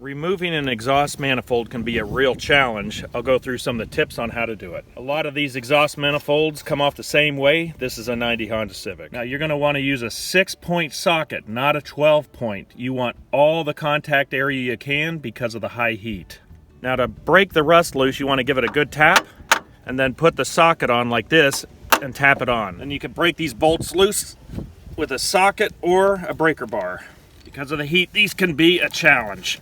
Removing an exhaust manifold can be a real challenge. I'll go through some of the tips on how to do it. A lot of these exhaust manifolds come off the same way. This is a 90 Honda Civic. Now you're going to want to use a 6-point socket, not a 12-point. You want all the contact area you can because of the high heat. Now to break the rust loose, you want to give it a good tap and then put the socket on like this and tap it on. Then you can break these bolts loose with a socket or a breaker bar. Because of the heat, these can be a challenge.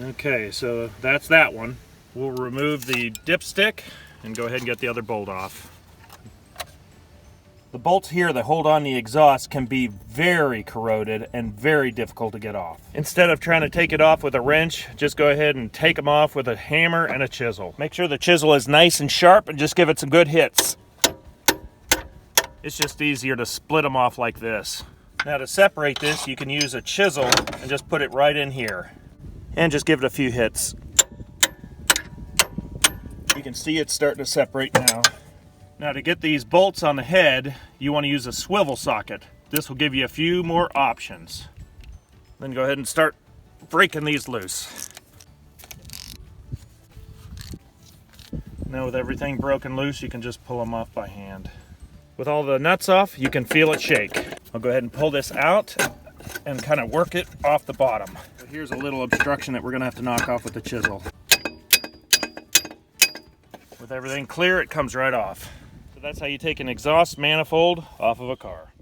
Okay, so that's that one. We'll remove the dipstick and go ahead and get the other bolt off. The bolts here that hold on the exhaust can be very corroded and very difficult to get off. Instead of trying to take it off with a wrench, just go ahead and take them off with a hammer and a chisel. Make sure the chisel is nice and sharp and just give it some good hits. It's just easier to split them off like this. Now to separate this, you can use a chisel and just put it right in here. And just give it a few hits. You can see it's starting to separate now. Now to get these bolts on the head, you want to use a swivel socket. This will give you a few more options. Then go ahead and start breaking these loose. Now with everything broken loose, you can just pull them off by hand. With all the nuts off, you can feel it shake. I'll go ahead and pull this out and kind of work it off the bottom. Here's a little obstruction that we're going to have to knock off with the chisel. With everything clear, it comes right off. So that's how you take an exhaust manifold off of a car.